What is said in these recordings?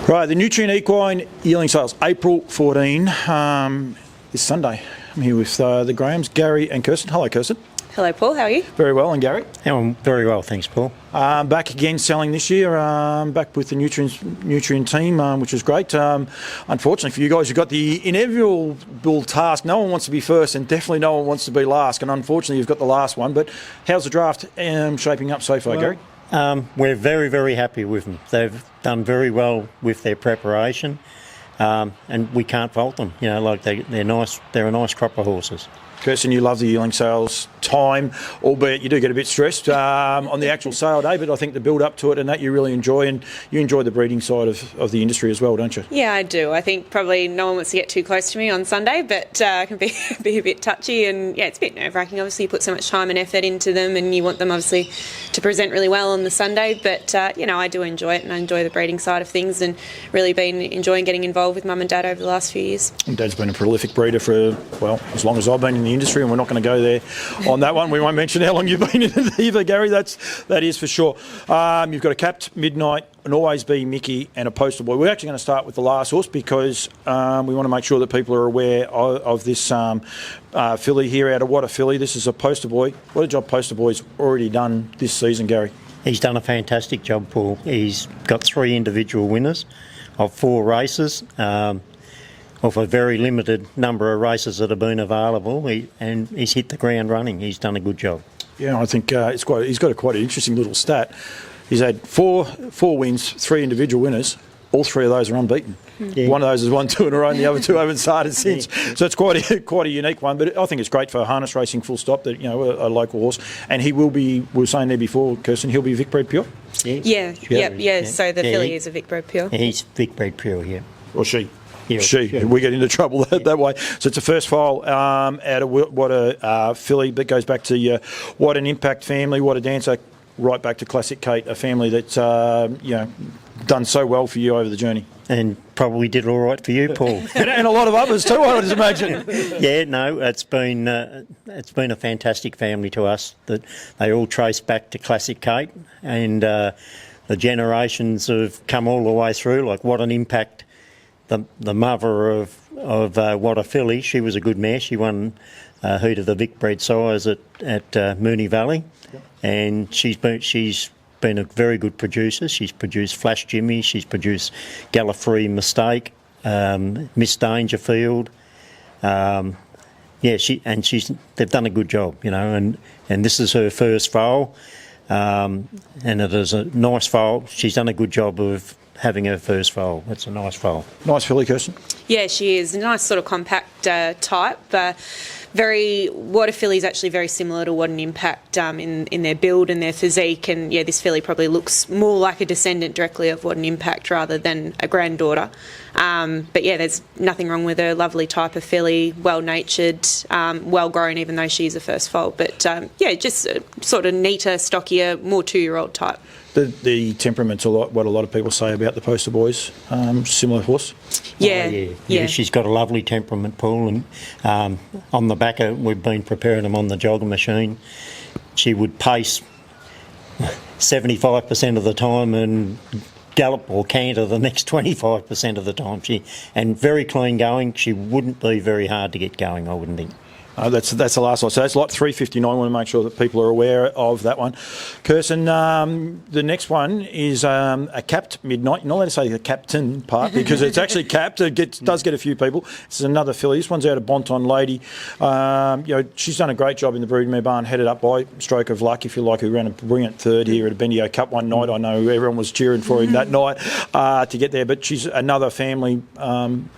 Right, the Nutrien Equine yearling sales, April 14, this Sunday. I'm here with the Grahams, Gary and Kirstin. Hello, Kirstin. Hello, Paul. How are you? Very well, and Gary? I'm very well, thanks, Paul. Back again selling this year, back with the Nutrien team, which is great. Unfortunately for you guys, you've got the inevitable task. No one wants to be first, and definitely no one wants to be last. And unfortunately, you've got the last one. But how's the draft shaping up so far, Gary? We're very, very happy with them. They've done very well with their preparation, and we can't fault them. You know, like they're nice. They're a nice crop of horses. Kirstin, you love the yearling sales time, albeit you do get a bit stressed on the actual sale day, but I think the build up to it and that you really enjoy, and you enjoy the breeding side of the industry as well, don't you? Yeah, I do. I think probably no one wants to get too close to me on Sunday, but it can be a bit touchy, and yeah, it's a bit nerve-wracking. Obviously, you put so much time and effort into them, and you want them obviously to present really well on the Sunday, but I do enjoy it, and I enjoy the breeding side of things, and really been enjoying getting involved with Mum and Dad over the last few years. And Dad's been a prolific breeder for, well, as long as I've been in the industry, and we're not going to go there on that one. We won't mention how long you've been in it either, Gary. That is for sure. You've got a capped Midnight, an Always Be Mickey, and a Poster Boy. We're actually going to start with the last horse because we want to make sure that people are aware of this filly here out of Whata Philly. This is a Poster Boy. What a job Poster Boy's already done this season, Gary. He's done a fantastic job, Paul. He's got 3 individual winners of 4 races. Of a very limited number of races that have been available, and he's hit the ground running. He's done a good job. Yeah, I think he's got quite an interesting little stat. He's had four wins, 3 individual winners. All 3 of those are unbeaten. Yeah. One of those has won 2 in a row, and the other 2 haven't started since. Yeah. So it's quite a unique one. But I think it's great for harness racing. Full stop. That a local horse, and he will be. We were saying there before, Kirstin, he'll be Vic Bred Pure. Yeah. So the filly is a Vic Bred Pure. Yeah, he's Vic Bred Pure. Yeah. Or she. Yeah. We get into trouble that way. So it's a first file out of Whata Philly, but goes back to What an Impact family, What a Dancer, right back to Classic Kate, a family that's done so well for you over the journey. And probably did all right for you, Paul. and a lot of others too, I would imagine. Yeah, no, it's been a fantastic family to us. That they all trace back to Classic Kate, and the generations have come all the way through. Like What an Impact. The mother of Whata Philly, she was a good mare. She won heat of the Vic Bred size at Moonee Valley, and she's been a very good producer. She's produced Flash Jimmy, she's produced Gallifrey Mistake, Miss Dangerfield. They've done a good job, and this is her first foal, and it is a nice foal. She's done a good job of having her first foal. It's a nice foal. Nice filly, Kirstin. Yeah, she is. A nice sort of compact type. Whata Philly is actually very similar to What an Impact in their build and their physique. And yeah, this filly probably looks more like a descendant directly of What an Impact rather than a granddaughter. But yeah, there's nothing wrong with her. Lovely type of filly, well-natured, well-grown, even though she's a first foal. But just sort of neater, stockier, more 2-year-old type. The temperament's what a lot of people say about the Poster Boys. Similar horse. Yeah. She's got a lovely temperament, Paul. And on the back of, we've been preparing them on the jogger machine. She would pace 75% of the time and gallop or canter the next 25% of the time. And very clean going. She wouldn't be very hard to get going, I wouldn't think. That's the last one. So that's lot 359. I want to make sure that people are aware of that one. Kirstin, the next one is a capped Midnight. You're not allowed to say the captain part because it's actually capped. It does get a few people. This is another filly. This one's out of Bonton Lady. She's done a great job in the Broodmare Barn, headed up by Stroke of Luck, if you like, who ran a brilliant third here at a Bendigo Cup one night. I know everyone was cheering for him that night to get there, but she's another family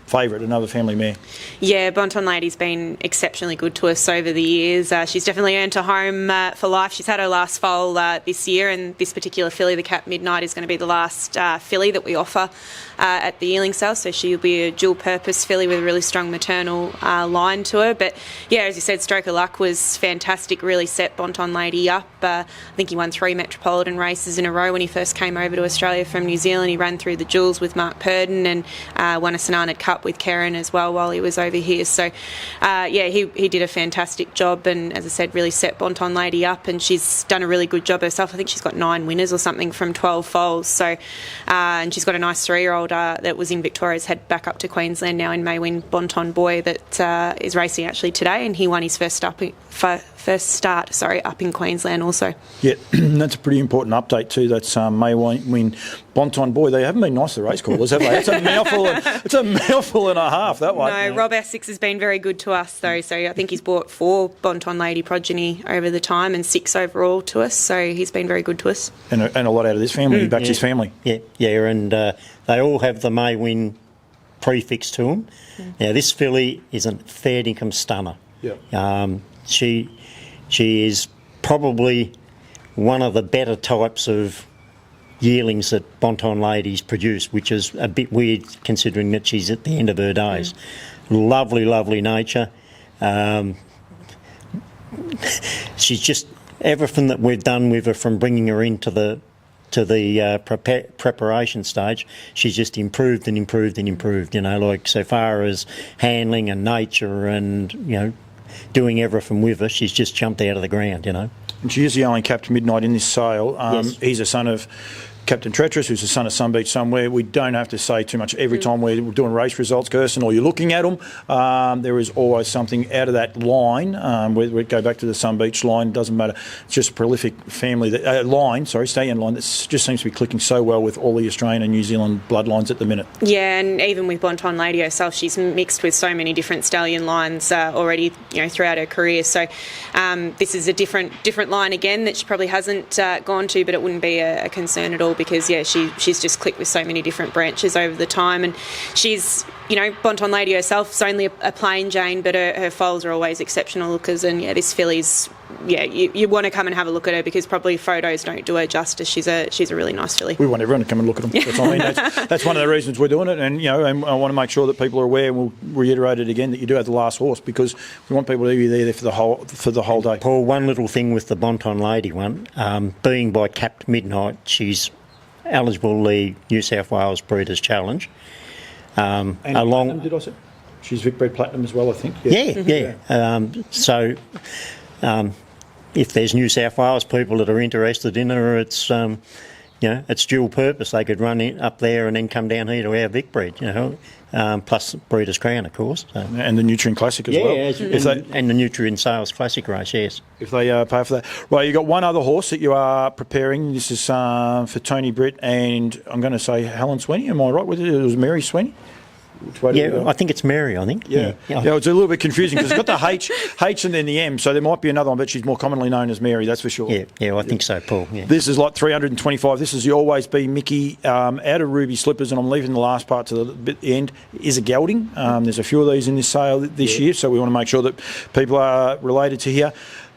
favourite, another family mare. Yeah, Bonton Lady's been exceptionally good to us over the years. She's definitely earned her home for life. She's had her last foal this year, and this particular filly, the Cap Midnight, is going to be the last filly that we offer at the yearling sale. So she'll be a dual-purpose filly with a really strong maternal line to her. But yeah, as you said, Stroke of Luck was fantastic. Really set Bonton Lady up. I think he won 3 Metropolitan races in a row when he first came over to Australia from New Zealand. He ran through the Jewels with Mark Purdon and won a St Arnaud Cup with Karen as well while he was over here. So he did did a fantastic job, and as I said, really set Bonton Lady up, and she's done a really good job herself. I think she's got 9 winners or something from 12 foals. So, and she's got a nice 3-year-old that was in Victoria's head back up to Queensland now in Maywin Bonton Boy that is racing actually today, and he won his first start up in Queensland also. Yeah, that's a pretty important update too. That's Maywin Bonton Boy. They haven't been nice to the race callers, have they? It's a mouthful. It's a mouthful and a half, that one. No, Rob Essex has been very good to us though. So I think he's brought 4 Bonton Lady progeny over the time and 6 overall to us. So he's been very good to us. And a lot out of this family. He backs his family. Yeah, and they all have the Maywin prefix to them. Now, this filly is a fair income stunner. Yeah. She is probably one of the better types of yearlings that Bonton Ladies produce, which is a bit weird considering that she's at the end of her days. Lovely, lovely nature. She's just everything that we've done with her, from bringing her into the preparation stage, she's just improved and improved and improved, like so far as handling and nature and, doing everything with her, she's just jumped out of the ground, And she is the only capped Midnight in this sale. Yes. He's a son of Captain Treacherous, who's the son of Sunbeach Somewhere. We don't have to say too much every time we're doing race results, Kirstin, or you're looking at them. There is always something out of that line. We go back to the Sunbeach line, doesn't matter. It's just a prolific family, stallion line that just seems to be clicking so well with all the Australian and New Zealand bloodlines at the minute. Yeah, and even with Bonton Lady herself, she's mixed with so many different stallion lines already, throughout her career. So this is a different line again that she probably hasn't gone to, but it wouldn't be a concern at all, because she's just clicked with so many different branches over the time, and she's Bonton Lady herself is only a plain Jane, but her foals are always exceptional lookers, and this filly's you want to come and have a look at her, because probably photos don't do her justice. She's a really nice filly. We want everyone to come and look at them. That's what I mean. That's one of the reasons we're doing it, and and I want to make sure that people are aware, and we'll reiterate it again, that you do have the last horse, because we want people to be there for the whole day. Paul, one little thing with the Bonton Lady one, being by capped Midnight, she's eligible the New South Wales Breeders' Challenge. And Platinum, did I say? She's Vic Bred Platinum as well, I think. So if there's New South Wales people that are interested in her, it's it's dual purpose. They could run up there and then come down here to our Vic Bred, plus Breeders' Crown, of course. So. And the Nutrien Classic as well. And the Nutrien Sales Classic race, yes. If they pay for that. Right, you've got one other horse that you are preparing. This is for Tony Britt and I'm going to say Helen Sweeney. Am I right with it? It was Mary Sweeney? I think it's Mary, I think. Yeah, it's a little bit confusing because it's got the H and then the M, so there might be another one, but she's more commonly known as Mary, that's for sure. I think so, Paul. Yeah. This is like 325. This is the Always Be Mickey out of Ruby Slippers, and I'm leaving the last part to the end, is a gelding. There's a few of these in this sale this year, so we want to make sure that people are related to here.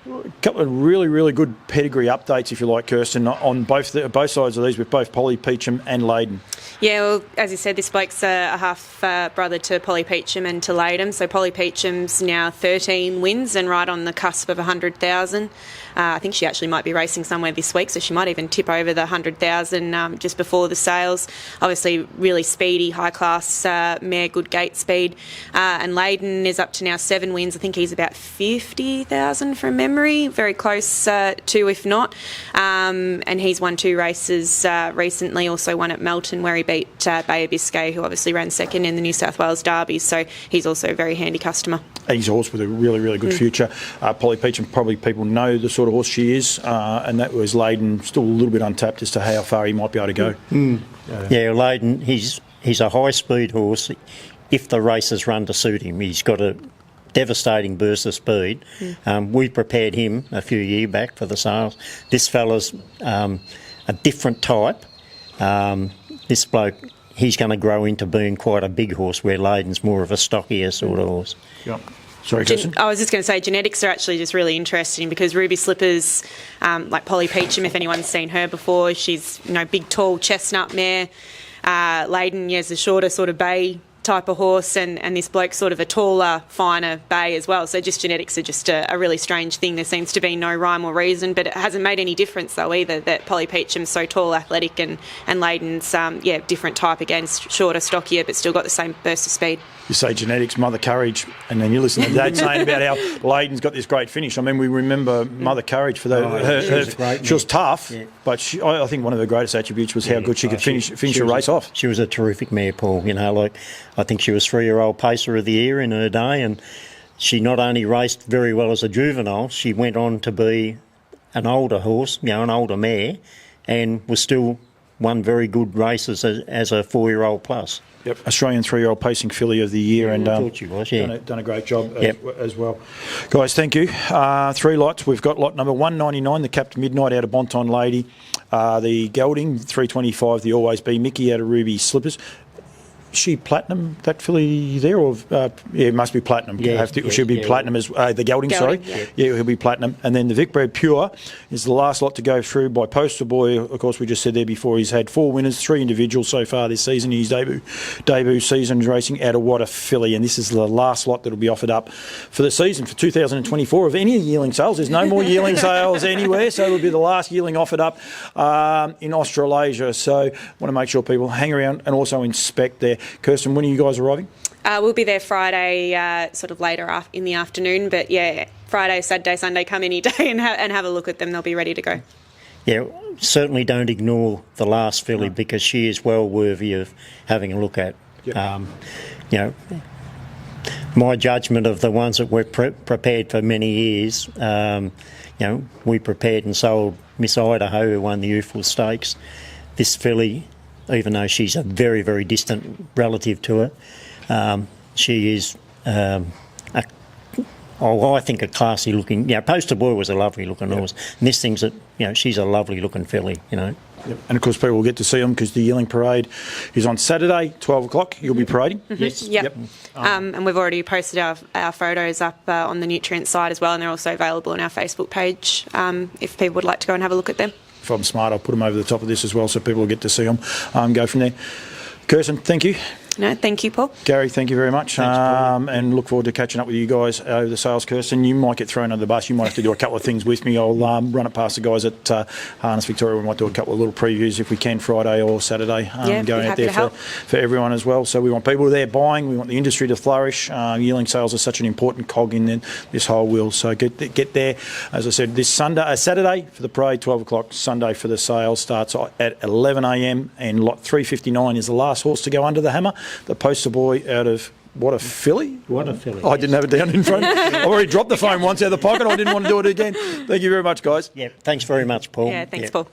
A couple of really, really good pedigree updates, if you like, Kirstin, on both sides of these, with both Polly Peachum and Leyden. Yeah, well, as you said, this bloke's a half brother to Polly Peachum and to Leyden. So Polly Peachum's now 13 wins and right on the cusp of 100,000. I think she actually might be racing somewhere this week, so she might even tip over the 100,000 just before the sales. Obviously, really speedy, high-class mare, good gate speed. And Leyden is up to now 7 wins. I think he's about 50,000 from memory, very close to, if not. And he's won 2 races recently, also one at Melton, where he beat Bay of Biscay, who obviously ran second in the New South Wales Derby. So he's also a very handy customer. He's a horse with a really, really good future. Polly Peachum, probably people know the sort of horse she is, and that was Leyden, still a little bit untapped as to how far he might be able to go. Leyden, he's a high-speed horse. If the races run to suit him, he's got a devastating burst of speed. We prepared him a few years back for the sales. This fella's a different type. This bloke, he's going to grow into being quite a big horse, where Leyden's more of a stockier sort of horse. Yep. Sorry, Kirstin? I was just going to say, genetics are actually just really interesting, because Ruby Slippers, like Polly Peachum, if anyone's seen her before, she's big, tall chestnut mare. Leyden, is a shorter sort of bay type of horse, and this bloke's sort of a taller, finer bay as well. So just genetics are just a really strange thing. There seems to be no rhyme or reason, but it hasn't made any difference though either, that Polly Peacham's so tall, athletic, and Leiden's, different type again, shorter, stockier, but still got the same burst of speed. You say genetics, Mother Courage, and then you listen to Dad saying about how Leiden's got this great finish. I mean, we remember Mother Courage for she was tough, but I think one of her greatest attributes was how good she could finish a race off. She was a terrific mare, Paul. I think she was 3-year-old pacer of the year in her day, and she not only raced very well as a juvenile, she went on to be an older horse, an older mare, and was still won very good races as a 4-year-old plus. Yep, Australian 3-year-old pacing filly of the year, and I thought she was, done a great job as well. Guys, thank you. 3 lots. We've got lot number 199, the Capped Midnight out of Bonton Lady, the Gelding 325, the Always Be Mickey out of Ruby Slippers. Is she platinum, that filly there, or it must be platinum. She'll be platinum as the Gelding. Sorry, he'll be platinum. And then the Vicbred Pure is the last lot to go through by Poster Boy. Of course, we just said there before, he's had 4 winners, 3 individuals so far this season. His debut season racing out of Whata Philly, and this is the last lot that will be offered up for the season for 2024 of any yearling sales. There's no more yearling sales anywhere, so it'll be the last yearling offered up in Australasia. So I want to make sure people hang around and also inspect there. Kirstin, when are you guys arriving? We'll be there Friday, sort of later in the afternoon. But Friday, Saturday, Sunday, come any day and have a look at them. They'll be ready to go. Yeah, certainly don't ignore the last filly because she is well worthy of having a look at. Yep. My judgment of the ones that were prepared for many years, we prepared and sold Miss Idaho, who won the Youthful Stakes. This filly, even though she's a very, very distant relative to her, she is, I think, a classy looking. Poster Boy was a lovely looking horse, and this thing's she's a lovely looking filly. Yep. And of course, people will get to see them because the yearling parade is on Saturday, 12 o'clock. You'll be parading. Mm-hmm. Yes. Yep. And we've already posted our photos up on the Nutrien site as well, and they're also available on our Facebook page if people would like to go and have a look at them. If I'm smart, I'll put them over the top of this as well so people will get to see them. Go from there. Kirstin, thank you. No, thank you, Paul. Gary, thank you very much. Thanks, Paul. And look forward to catching up with you guys over the sales. Kirstin, you might get thrown under the bus. You might have to do a couple of things with me. I'll run it past the guys at Harness Victoria. We might do a couple of little previews if we can, Friday or Saturday, going out there for everyone as well. So we want people there buying. We want the industry to flourish. Yearling sales are such an important cog in this whole wheel. So get there. As I said, this Saturday for the parade, 12 o'clock. Sunday for the sales starts at 11 a.m. and lot 359 is the last horse to go under the hammer. The Poster Boy out of Whata Philly? Whata Philly. I didn't have it down in front. I've already dropped the phone once out of the pocket. I didn't want to do it again. Thank you very much, guys. Yeah, thanks very much, Paul. Yeah, thanks, Paul.